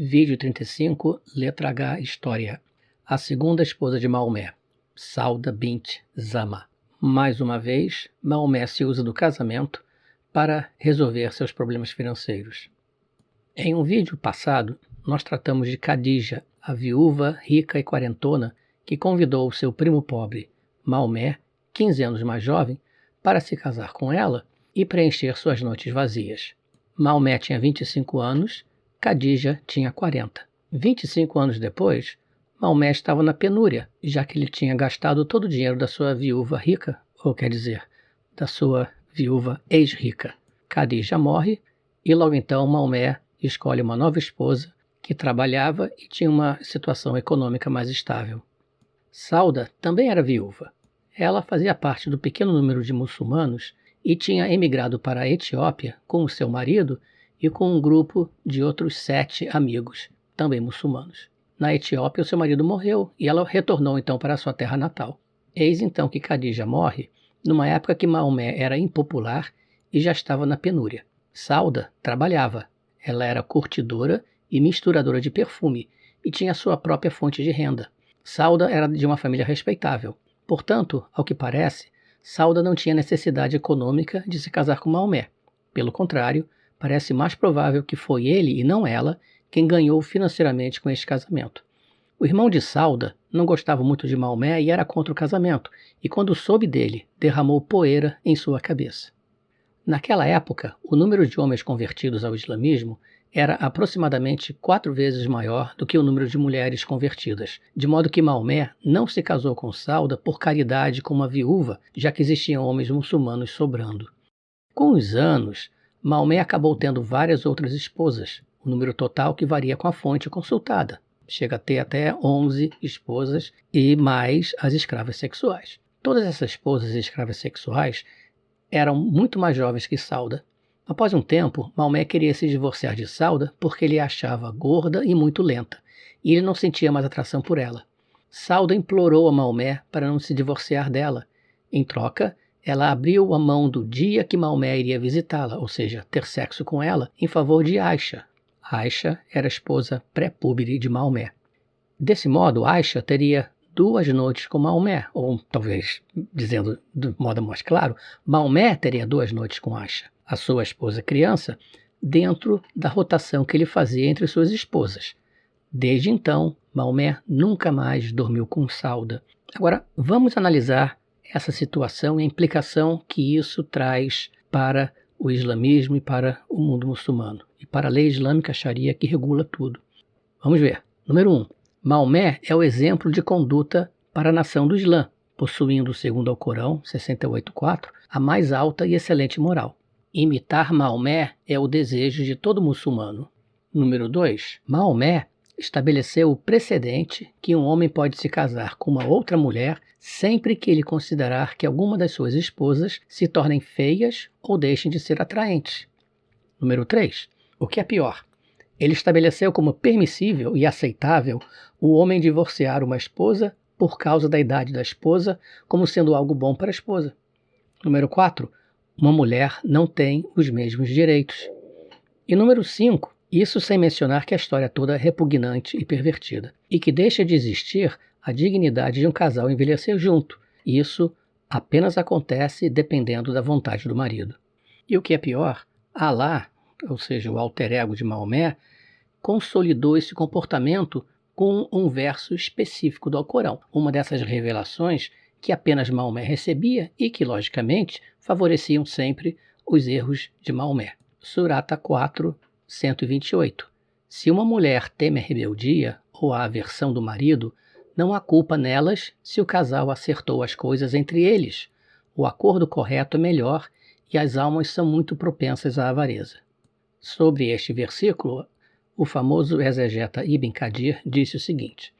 Vídeo 35, letra H, História. A segunda esposa de Maomé, Sauda bint Zama. Mais uma vez, Maomé se usa do casamento para resolver seus problemas financeiros. Em um vídeo passado, nós tratamos de Khadija, a viúva rica e quarentona que convidou seu primo pobre, Maomé, 15 anos mais jovem, para se casar com ela e preencher suas noites vazias. Maomé tinha 25 anos, Khadija tinha 40. 25 anos depois, Maomé estava na penúria, já que ele tinha gastado todo o dinheiro da sua viúva rica, ou quer dizer, da sua viúva ex-rica. Khadija morre e logo então Maomé escolhe uma nova esposa que trabalhava e tinha uma situação econômica mais estável. Sauda também era viúva. Ela fazia parte do pequeno número de muçulmanos e tinha emigrado para a Etiópia com o seu marido e com um grupo de outros 7 amigos, também muçulmanos. Na Etiópia, o seu marido morreu e ela retornou então para a sua terra natal. Eis então que Khadija morre numa época que Maomé era impopular e já estava na penúria. Sauda trabalhava. Ela era curtidora e misturadora de perfume e tinha sua própria fonte de renda. Sauda era de uma família respeitável. Portanto, ao que parece, Sauda não tinha necessidade econômica de se casar com Maomé. Pelo contrário, parece mais provável que foi ele e não ela quem ganhou financeiramente com este casamento. O irmão de Sauda não gostava muito de Maomé e era contra o casamento, e quando soube dele, derramou poeira em sua cabeça. Naquela época, o número de homens convertidos ao islamismo era aproximadamente 4 vezes maior do que o número de mulheres convertidas, de modo que Maomé não se casou com Sauda por caridade com uma viúva, já que existiam homens muçulmanos sobrando. Com os anos, Maomé acabou tendo várias outras esposas, um número total que varia com a fonte consultada. Chega a ter até 11 esposas e mais as escravas sexuais. Todas essas esposas e escravas sexuais eram muito mais jovens que Sauda. Após um tempo, Maomé queria se divorciar de Sauda porque ele a achava gorda e muito lenta, e ele não sentia mais atração por ela. Sauda implorou a Maomé para não se divorciar dela. Em troca, ela abriu a mão do dia que Maomé iria visitá-la, ou seja, ter sexo com ela, em favor de Aisha. Aisha era a esposa pré-púbere de Maomé. Desse modo, Aisha teria 2 noites com Maomé, ou talvez, dizendo de modo mais claro, Maomé teria 2 noites com Aisha, a sua esposa criança, dentro da rotação que ele fazia entre suas esposas. Desde então, Maomé nunca mais dormiu com Sauda. Agora, vamos analisar essa situação e a implicação que isso traz para o islamismo e para o mundo muçulmano, e para a lei islâmica Sharia que regula tudo. Vamos ver. Número 1. Maomé é o exemplo de conduta para a nação do Islã, possuindo, segundo o Corão 68:4, a mais alta e excelente moral. Imitar Maomé é o desejo de todo muçulmano. Número 2. Maomé estabeleceu o precedente que um homem pode se casar com uma outra mulher sempre que ele considerar que alguma das suas esposas se tornem feias ou deixem de ser atraentes. Número 3. O que é pior? Ele estabeleceu como permissível e aceitável o homem divorciar uma esposa por causa da idade da esposa, como sendo algo bom para a esposa. Número 4. Uma mulher não tem os mesmos direitos. E número 5. Isso sem mencionar que a história toda é repugnante e pervertida, e que deixa de existir a dignidade de um casal envelhecer junto. Isso apenas acontece dependendo da vontade do marido. E o que é pior, Alá, ou seja, o alter ego de Maomé, consolidou esse comportamento com um verso específico do Alcorão, uma dessas revelações que apenas Maomé recebia e que, logicamente, favoreciam sempre os erros de Maomé. Surata 4, 128. Se uma mulher teme a rebeldia ou a aversão do marido, não há culpa nelas se o casal acertou as coisas entre eles. O acordo correto é melhor e as almas são muito propensas à avareza. Sobre este versículo, o famoso exegeta Ibn Kathir disse o seguinte: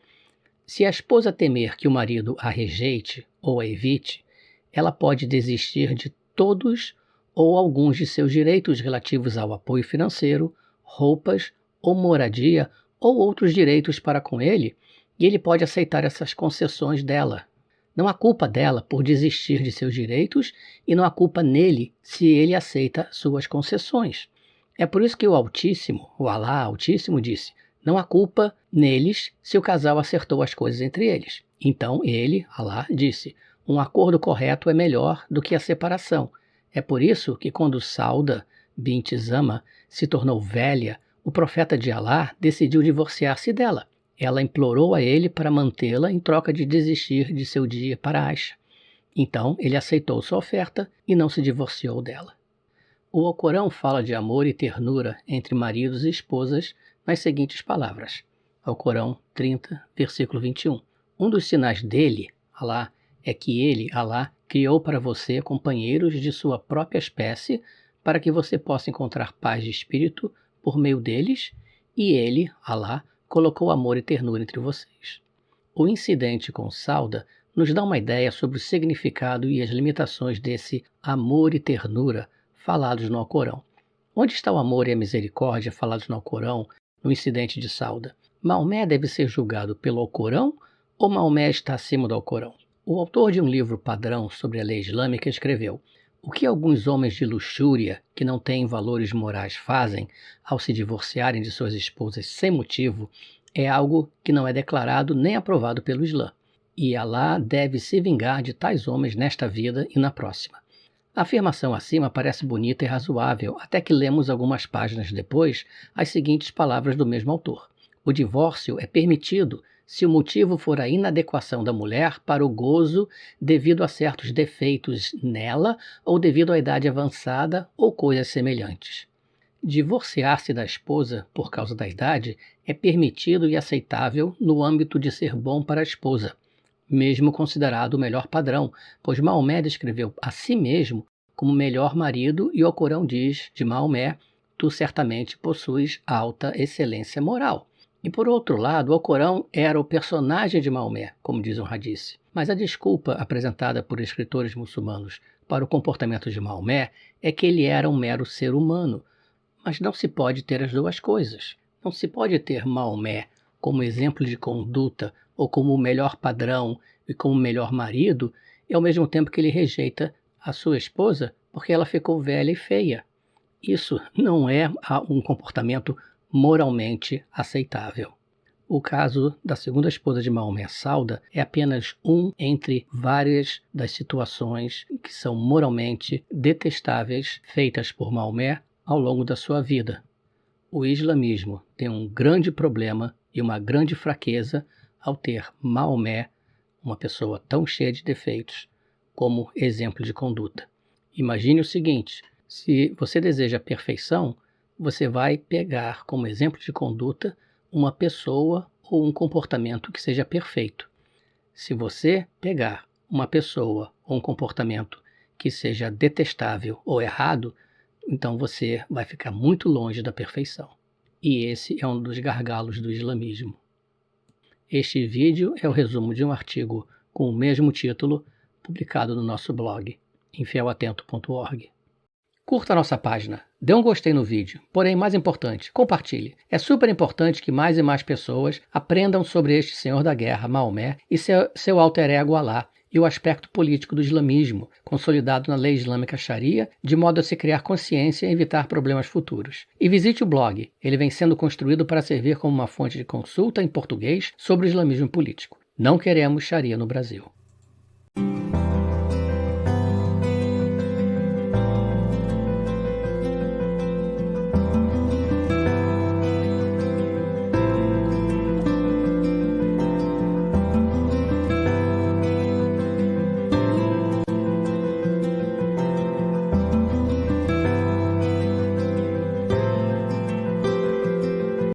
se a esposa temer que o marido a rejeite ou a evite, ela pode desistir de todos ou alguns de seus direitos relativos ao apoio financeiro, roupas ou moradia ou outros direitos para com ele, e ele pode aceitar essas concessões dela. Não há culpa dela por desistir de seus direitos e não há culpa nele se ele aceita suas concessões. É por isso que o Altíssimo, o Alá Altíssimo, disse: Não há culpa neles se o casal acertou as coisas entre eles. Então ele, Alá, disse: um acordo correto é melhor do que a separação. É por isso que quando Sauda bint Zama se tornou velha, o profeta de Alá decidiu divorciar-se dela. Ela implorou a ele para mantê-la em troca de desistir de seu dia para Aisha. Então ele aceitou sua oferta e não se divorciou dela. O Alcorão fala de amor e ternura entre maridos e esposas nas seguintes palavras. Alcorão 30, versículo 21. Um dos sinais dele, Alá, é que ele, Alá, criou para você companheiros de sua própria espécie para que você possa encontrar paz de espírito por meio deles, e ele, Alá, colocou amor e ternura entre vocês. O incidente com Sauda nos dá uma ideia sobre o significado e as limitações desse amor e ternura falados no Alcorão. Onde está o amor e a misericórdia falados no Alcorão no incidente de Sauda? Maomé deve ser julgado pelo Alcorão ou Maomé está acima do Alcorão? O autor de um livro padrão sobre a lei islâmica escreveu: o que alguns homens de luxúria, que não têm valores morais, fazem ao se divorciarem de suas esposas sem motivo, é algo que não é declarado nem aprovado pelo Islã. E Alá deve se vingar de tais homens nesta vida e na próxima. A afirmação acima parece bonita e razoável, até que lemos algumas páginas depois as seguintes palavras do mesmo autor. O divórcio é permitido se o motivo for a inadequação da mulher para o gozo devido a certos defeitos nela ou devido à idade avançada ou coisas semelhantes. Divorciar-se da esposa por causa da idade é permitido e aceitável no âmbito de ser bom para a esposa, mesmo considerado o melhor padrão, pois Maomé descreveu a si mesmo como melhor marido e o Alcorão diz de Maomé: tu certamente possuis alta excelência moral. E por outro lado, o Alcorão era o personagem de Maomé, como diz um hadith. Mas a desculpa apresentada por escritores muçulmanos para o comportamento de Maomé é que ele era um mero ser humano. Mas não se pode ter as duas coisas. Não se pode ter Maomé como exemplo de conduta ou como o melhor padrão e como o melhor marido, e ao mesmo tempo que ele rejeita a sua esposa porque ela ficou velha e feia. Isso não é um comportamento moralmente aceitável. O caso da segunda esposa de Maomé, Sauda, é apenas um entre várias das situações que são moralmente detestáveis feitas por Maomé ao longo da sua vida. O islamismo tem um grande problema e uma grande fraqueza ao ter Maomé, uma pessoa tão cheia de defeitos, como exemplo de conduta. Imagine o seguinte: se você deseja perfeição, você vai pegar como exemplo de conduta uma pessoa ou um comportamento que seja perfeito. Se você pegar uma pessoa ou um comportamento que seja detestável ou errado, então você vai ficar muito longe da perfeição. E esse é um dos gargalos do islamismo. Este vídeo é o resumo de um artigo com o mesmo título, publicado no nosso blog, infialatento.org. Curta a nossa página, dê um gostei no vídeo, porém, mais importante, compartilhe. É super importante que mais e mais pessoas aprendam sobre este senhor da guerra, Maomé, e seu alter ego Alá, e o aspecto político do islamismo, consolidado na lei islâmica Sharia, de modo a se criar consciência e evitar problemas futuros. E visite o blog, ele vem sendo construído para servir como uma fonte de consulta em português sobre o islamismo político. Não queremos Sharia no Brasil.